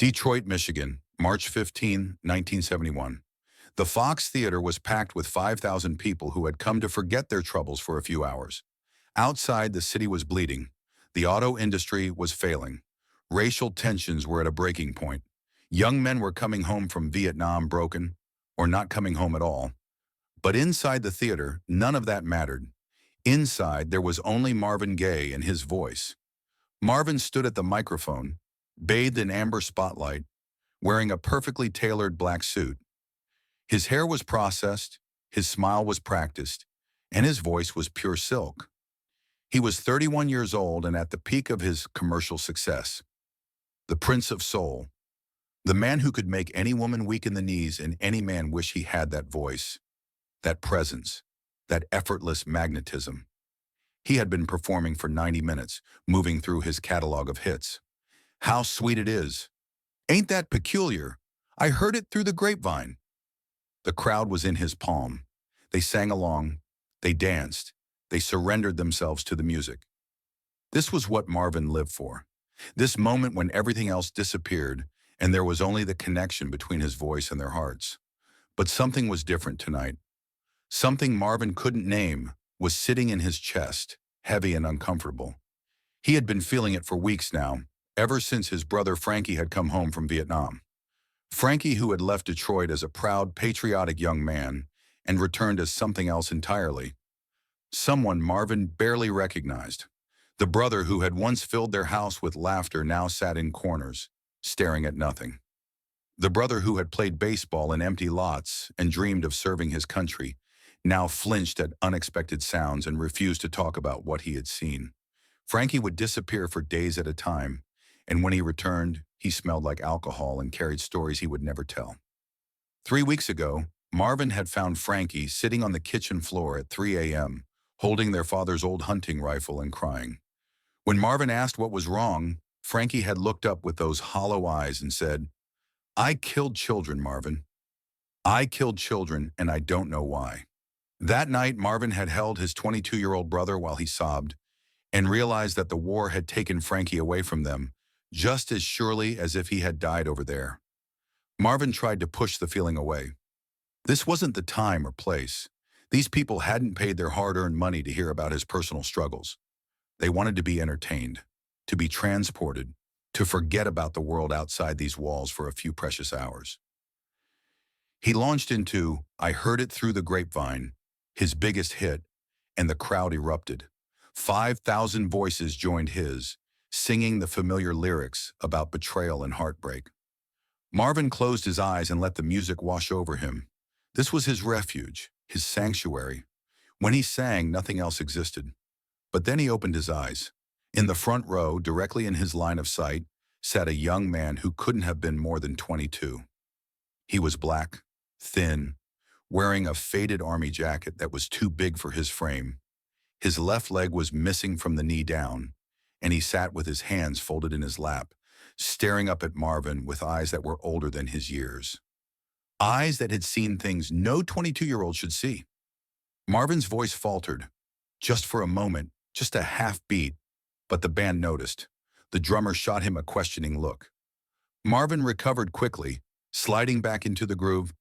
Detroit, Michigan, March 15, 1971. The Fox Theater was packed with 5,000 people who had come to forget their troubles for a few hours. Outside, the city was bleeding. The auto industry was failing. Racial tensions were at a breaking point. Young men were coming home from Vietnam broken, or not coming home at all. But inside the theater, none of that mattered. Inside, there was only Marvin Gaye and his voice. Marvin stood at the microphone, bathed in amber spotlight, wearing a perfectly tailored black suit. His hair was processed, his smile was practiced, and his voice was pure silk. He was 31 years old and at the peak of his commercial success. The Prince of Soul, the man who could make any woman weak in the knees and any man wish he had that voice, that presence, that effortless magnetism. He had been performing for 90 minutes, moving through his catalog of hits. How sweet it is. Ain't that peculiar? I heard it through the grapevine. The crowd was in his palm. They sang along. They danced. They surrendered themselves to the music. This was what Marvin lived for. This moment when everything else disappeared and there was only the connection between his voice and their hearts. But something was different tonight. Something Marvin couldn't name was sitting in his chest, heavy and uncomfortable. He had been feeling it for weeks now, ever since his brother Frankie had come home from Vietnam. Frankie, who had left Detroit as a proud, patriotic young man and returned as something else entirely. Someone Marvin barely recognized. The brother who had once filled their house with laughter now sat in corners, staring at nothing. The brother who had played baseball in empty lots and dreamed of serving his country now flinched at unexpected sounds and refused to talk about what he had seen. Frankie would disappear for days at a time, and when he returned, he smelled like alcohol and carried stories he would never tell. 3 weeks ago, Marvin had found Frankie sitting on the kitchen floor at 3 a.m., holding their father's old hunting rifle and crying. When Marvin asked what was wrong, Frankie had looked up with those hollow eyes and said, "I killed children, Marvin. I killed children, and I don't know why." That night, Marvin had held his 22-year-old brother while he sobbed and realized that the war had taken Frankie away from them just as surely as if he had died over there. Marvin tried to push the feeling away. This wasn't the time or place. These people hadn't paid their hard-earned money to hear about his personal struggles. They wanted to be entertained, to be transported, to forget about the world outside these walls for a few precious hours. He launched into "I Heard It Through the Grapevine," his biggest hit, and the crowd erupted. 5,000 voices joined his, singing the familiar lyrics about betrayal and heartbreak. Marvin closed his eyes and let the music wash over him. This was his refuge, his sanctuary. When he sang, nothing else existed. But then he opened his eyes. In the front row, directly in his line of sight, sat a young man who couldn't have been more than 22. He was black, thin, wearing a faded army jacket that was too big for his frame. His left leg was missing from the knee down, and he sat with his hands folded in his lap, staring up at Marvin with eyes that were older than his years. Eyes that had seen things no 22-year-old should see. Marvin's voice faltered, just for a moment, just a half beat, but the band noticed. The drummer shot him a questioning look. Marvin recovered quickly, sliding back into the groove,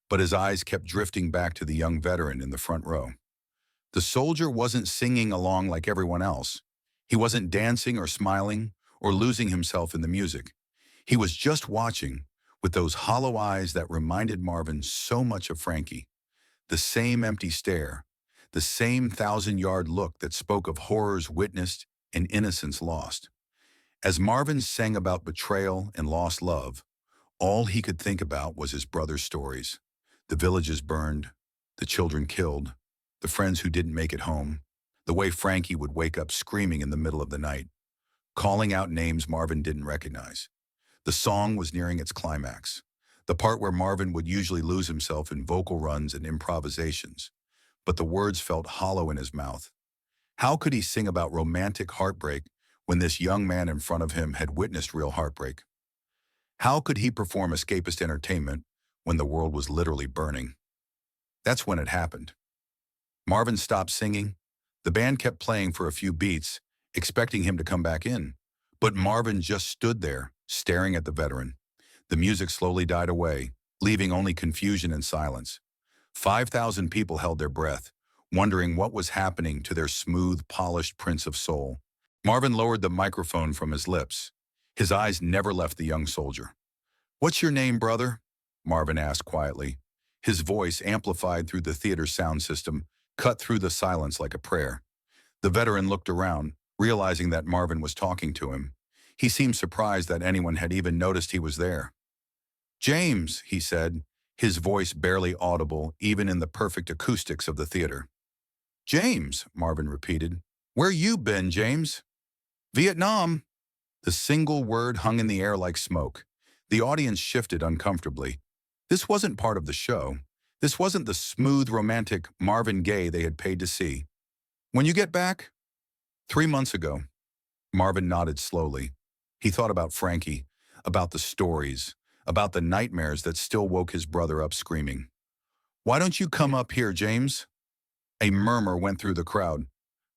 but his eyes kept drifting back to the young veteran in the front row. The soldier wasn't singing along like everyone else. He wasn't dancing or smiling or losing himself in the music. He was just watching, with those hollow eyes that reminded Marvin so much of Frankie. The same empty stare, the same 1,000-yard look that spoke of horrors witnessed and innocence lost. As Marvin sang about betrayal and lost love, all he could think about was his brother's stories. The villages burned, the children killed, the friends who didn't make it home, the way Frankie would wake up screaming in the middle of the night, calling out names Marvin didn't recognize. The song was nearing its climax, the part where Marvin would usually lose himself in vocal runs and improvisations, but the words felt hollow in his mouth. How could he sing about romantic heartbreak when this young man in front of him had witnessed real heartbreak? How could he perform escapist entertainment when the world was literally burning? That's when it happened. Marvin stopped singing. The band kept playing for a few beats, expecting him to come back in. But Marvin just stood there, staring at the veteran. The music slowly died away, leaving only confusion and silence. 5,000 people held their breath, wondering what was happening to their smooth, polished Prince of Soul. Marvin lowered the microphone from his lips. His eyes never left the young soldier. "What's your name, brother?" Marvin asked quietly. His voice, amplified through the theater's sound system, cut through the silence like a prayer. The veteran looked around, realizing that Marvin was talking to him. He seemed surprised that anyone had even noticed he was there. "James," he said, his voice barely audible even in the perfect acoustics of the theater. "James," Marvin repeated. "Where you been, James?" "Vietnam." The single word hung in the air like smoke. The audience shifted uncomfortably. This wasn't part of the show. This wasn't the smooth, romantic Marvin Gaye they had paid to see. "When you get back?" "3 months ago." Marvin nodded slowly. He thought about Frankie, about the stories, about the nightmares that still woke his brother up screaming. "Why don't you come up here, James?" A murmur went through the crowd.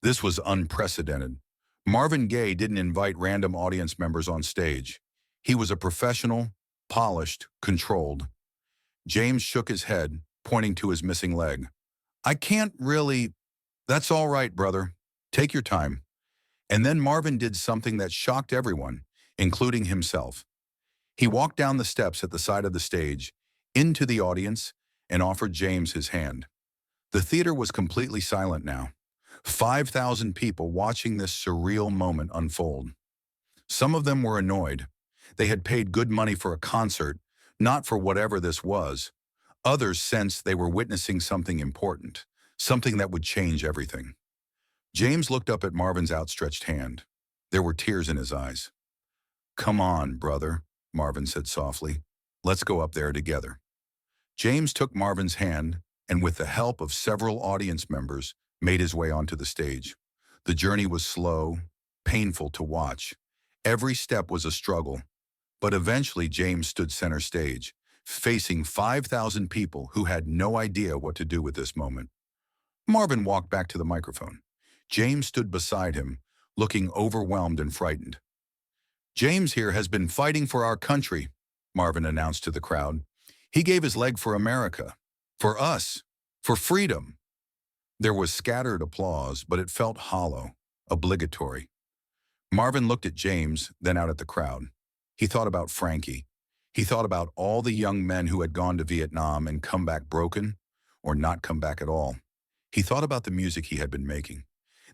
This was unprecedented. Marvin Gaye didn't invite random audience members on stage. He was a professional, polished, controlled. James shook his head, pointing to his missing leg. "I can't really—" "That's all right, brother. Take your time." And then Marvin did something that shocked everyone, including himself. He walked down the steps at the side of the stage, into the audience, and offered James his hand. The theater was completely silent now. 5,000 people watching this surreal moment unfold. Some of them were annoyed. They had paid good money for a concert, not for whatever this was. Others sensed they were witnessing something important, something that would change everything. James looked up at Marvin's outstretched hand. There were tears in his eyes. "Come on, brother," Marvin said softly. "Let's go up there together." James took Marvin's hand and, with the help of several audience members, made his way onto the stage. The journey was slow, painful to watch. Every step was a struggle. But eventually James stood center stage, facing 5,000 people who had no idea what to do with this moment. Marvin walked back to the microphone. James stood beside him, looking overwhelmed and frightened. "James here has been fighting for our country," Marvin announced to the crowd. "He gave his leg for America, for us, for freedom." There was scattered applause, but it felt hollow, obligatory. Marvin looked at James, then out at the crowd. He thought about Frankie. He thought about all the young men who had gone to Vietnam and come back broken, or not come back at all. He thought about the music he had been making,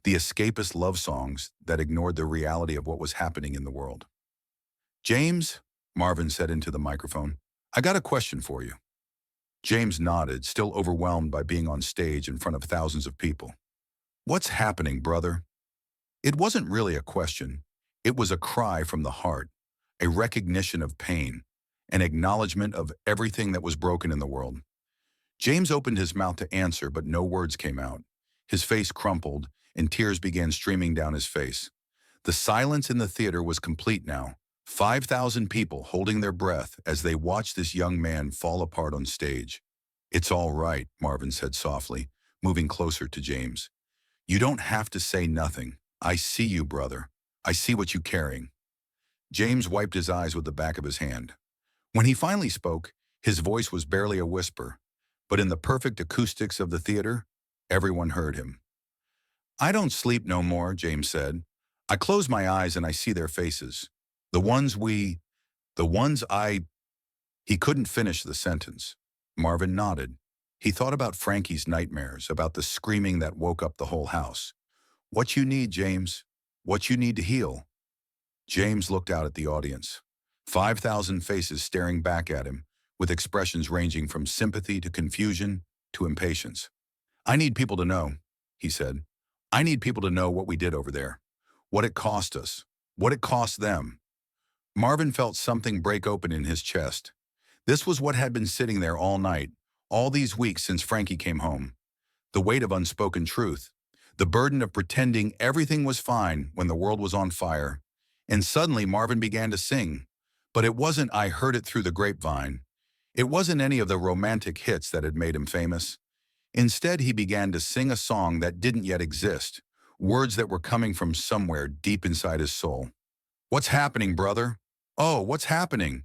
the escapist love songs that ignored the reality of what was happening in the world. "James," Marvin said into the microphone, "I got a question for you." James nodded, still overwhelmed by being on stage in front of thousands of people. "What's happening, brother?" It wasn't really a question. It was a cry from the heart, a recognition of pain, an acknowledgement of everything that was broken in the world. James opened his mouth to answer, but no words came out. His face crumpled, and tears began streaming down his face. The silence in the theater was complete now. 5,000 people holding their breath as they watched this young man fall apart on stage. "It's all right," Marvin said softly, moving closer to James. "You don't have to say nothing. I see you, brother. I see what you're carrying." James wiped his eyes with the back of his hand. When he finally spoke, his voice was barely a whisper, but in the perfect acoustics of the theater, everyone heard him. "I don't sleep no more," James said. "I close my eyes and I see their faces. The ones I—" He couldn't finish the sentence. Marvin nodded. He thought about Frankie's nightmares, about the screaming that woke up the whole house. "What you need, James? What you need to heal?" James looked out at the audience. 5,000 faces staring back at him, with expressions ranging from sympathy to confusion to impatience. "I need people to know," he said. "I need people to know what we did over there. What it cost us. What it cost them." Marvin felt something break open in his chest. This was what had been sitting there all night, all these weeks since Frankie came home. The weight of unspoken truth. The burden of pretending everything was fine when the world was on fire. And suddenly Marvin began to sing. But it wasn't "I Heard It Through the Grapevine." It wasn't any of the romantic hits that had made him famous. Instead, he began to sing a song that didn't yet exist, words that were coming from somewhere deep inside his soul. "What's happening, brother? Oh, what's happening?"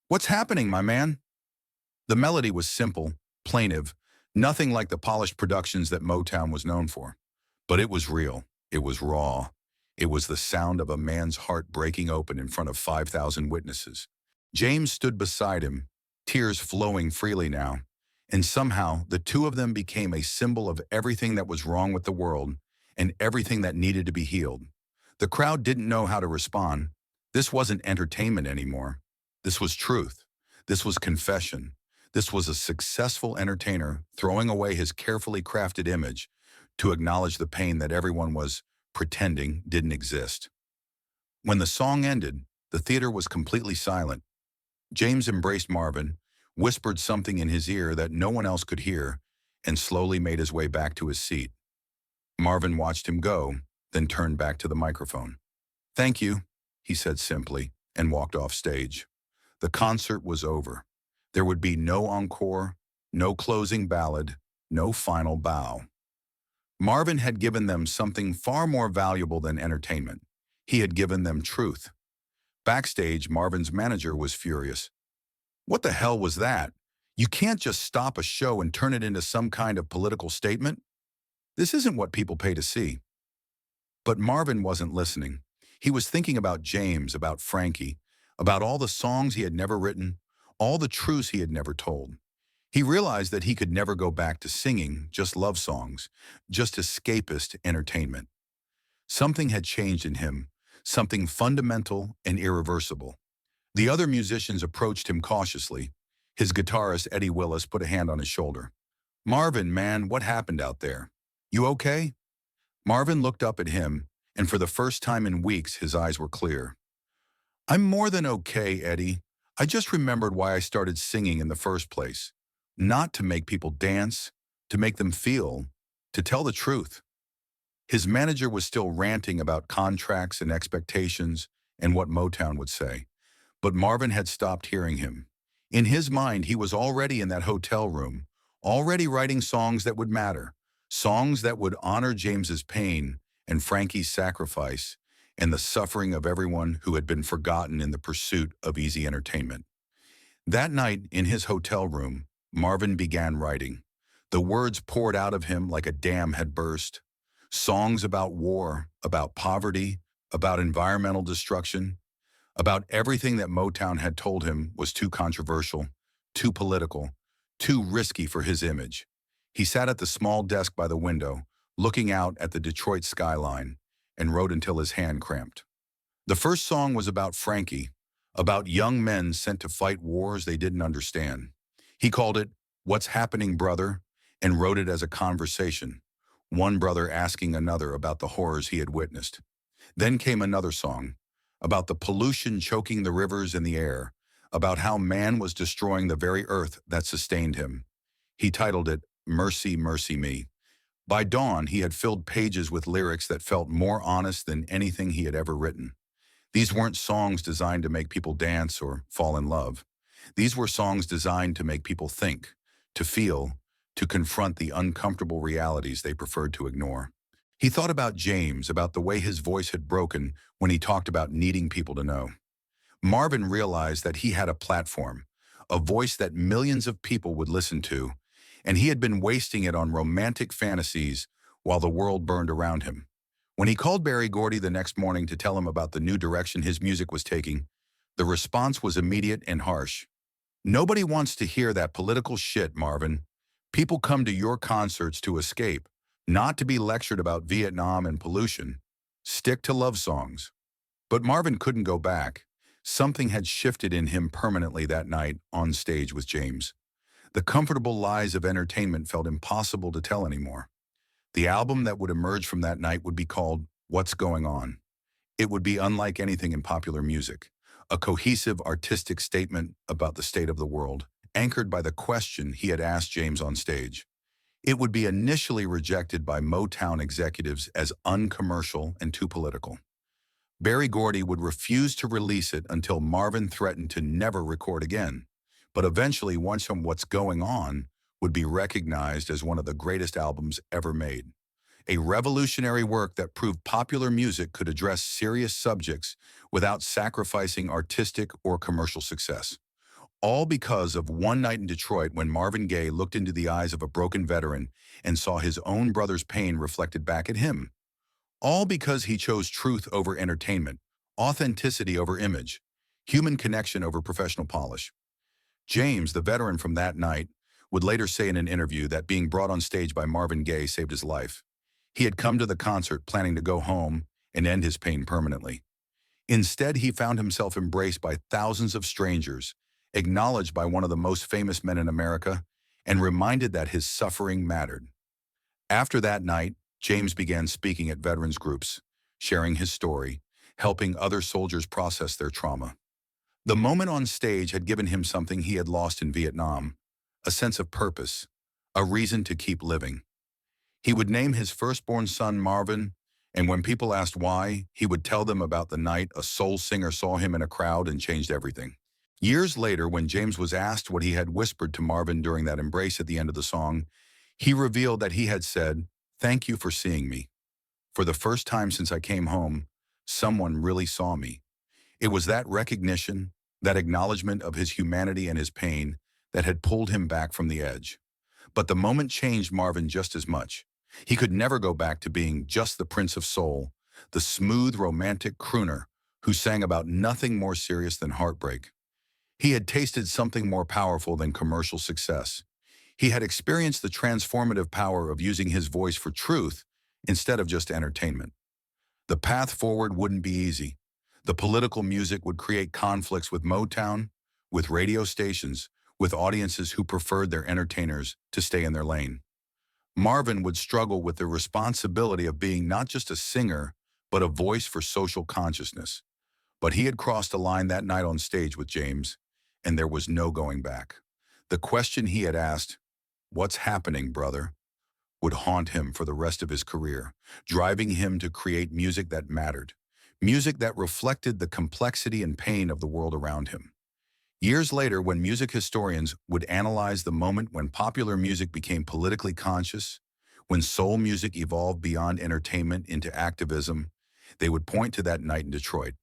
What's happening, my man? The melody was simple, plaintive, nothing like the polished productions that Motown was known for. But it was real. It was raw. It was the sound of a man's heart breaking open in front of 5,000 witnesses. James stood beside him, tears flowing freely now, and somehow the two of them became a symbol of everything that was wrong with the world and everything that needed to be healed. The crowd didn't know how to respond. This wasn't entertainment anymore. This was truth. This was confession. This was a successful entertainer throwing away his carefully crafted image to acknowledge the pain that everyone was pretending didn't exist. When the song ended, the theater was completely silent. James embraced Marvin, whispered something in his ear that no one else could hear, and slowly made his way back to his seat. Marvin watched him go, then turned back to the microphone. "Thank you," he said simply, and walked off stage. The concert was over. There would be no encore, no closing ballad, no final bow. Marvin had given them something far more valuable than entertainment. He had given them truth. Backstage, Marvin's manager was furious. "What the hell was that? You can't just stop a show and turn it into some kind of political statement. This isn't what people pay to see." But Marvin wasn't listening. He was thinking about James, about Frankie, about all the songs he had never written, all the truths he had never told. He realized that he could never go back to singing just love songs, just escapist entertainment. Something had changed in him, something fundamental and irreversible. The other musicians approached him cautiously. His guitarist, Eddie Willis, put a hand on his shoulder. "Marvin, man, what happened out there? You okay?" Marvin looked up at him, and for the first time in weeks, his eyes were clear. "I'm more than okay, Eddie. I just remembered why I started singing in the first place. Not to make people dance, to make them feel, to tell the truth." His manager was still ranting about contracts and expectations and what Motown would say. But Marvin had stopped hearing him. In his mind, he was already in that hotel room, already writing songs that would matter, songs that would honor James's pain and Frankie's sacrifice and the suffering of everyone who had been forgotten in the pursuit of easy entertainment. That night, in his hotel room, Marvin began writing. The words poured out of him like a dam had burst. Songs about war, about poverty, about environmental destruction, about everything that Motown had told him was too controversial, too political, too risky for his image. He sat at the small desk by the window, looking out at the Detroit skyline, and wrote until his hand cramped. The first song was about Frankie, about young men sent to fight wars they didn't understand. He called it "What's Happening, Brother?" and wrote it as a conversation, one brother asking another about the horrors he had witnessed. Then came another song, about the pollution choking the rivers and the air, about how man was destroying the very earth that sustained him. He titled it "Mercy, Mercy Me." By dawn, he had filled pages with lyrics that felt more honest than anything he had ever written. These weren't songs designed to make people dance or fall in love. These were songs designed to make people think, to feel, to confront the uncomfortable realities they preferred to ignore. He thought about James, about the way his voice had broken when he talked about needing people to know. Marvin realized that he had a platform, a voice that millions of people would listen to, and he had been wasting it on romantic fantasies while the world burned around him. When he called Berry Gordy the next morning to tell him about the new direction his music was taking, the response was immediate and harsh. "Nobody wants to hear that political shit, Marvin. People come to your concerts to escape, not to be lectured about Vietnam and pollution. Stick to love songs." But Marvin couldn't go back. Something had shifted in him permanently that night on stage with James. The comfortable lies of entertainment felt impossible to tell anymore. The album that would emerge from that night would be called "What's Going On." It would be unlike anything in popular music, a cohesive artistic statement about the state of the world, anchored by the question he had asked James on stage. It would be initially rejected by Motown executives as uncommercial and too political. Berry Gordy would refuse to release it until Marvin threatened to never record again. But eventually, once What's Going On would be recognized as one of the greatest albums ever made. A revolutionary work that proved popular music could address serious subjects without sacrificing artistic or commercial success. All because of one night in Detroit when Marvin Gaye looked into the eyes of a broken veteran and saw his own brother's pain reflected back at him. All because he chose truth over entertainment, authenticity over image, human connection over professional polish. James, the veteran from that night, would later say in an interview that being brought on stage by Marvin Gaye saved his life. He had come to the concert planning to go home and end his pain permanently. Instead, he found himself embraced by thousands of strangers, acknowledged by one of the most famous men in America, and reminded that his suffering mattered. After that night, James began speaking at veterans groups, sharing his story, helping other soldiers process their trauma. The moment on stage had given him something he had lost in Vietnam, a sense of purpose, a reason to keep living. He would name his firstborn son Marvin, and when people asked why, he would tell them about the night a soul singer saw him in a crowd and changed everything. Years later, when James was asked what he had whispered to Marvin during that embrace at the end of the song, he revealed that he had said, "Thank you for seeing me. For the first time since I came home, someone really saw me." It was that recognition, that acknowledgement of his humanity and his pain, that had pulled him back from the edge. But the moment changed Marvin just as much. He could never go back to being just the Prince of Soul, the smooth, romantic crooner who sang about nothing more serious than heartbreak. He had tasted something more powerful than commercial success. He had experienced the transformative power of using his voice for truth instead of just entertainment. The path forward wouldn't be easy. The political music would create conflicts with Motown, with radio stations, with audiences who preferred their entertainers to stay in their lane. Marvin would struggle with the responsibility of being not just a singer, but a voice for social consciousness. But he had crossed a line that night on stage with James, and there was no going back. The question he had asked, "What's happening, brother?" would haunt him for the rest of his career, driving him to create music that mattered, music that reflected the complexity and pain of the world around him. Years later, when music historians would analyze the moment when popular music became politically conscious, when soul music evolved beyond entertainment into activism, they would point to that night in Detroit,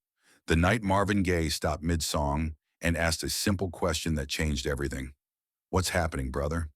the night Marvin Gaye stopped mid-song and asked a simple question that changed everything. "What's happening, brother?"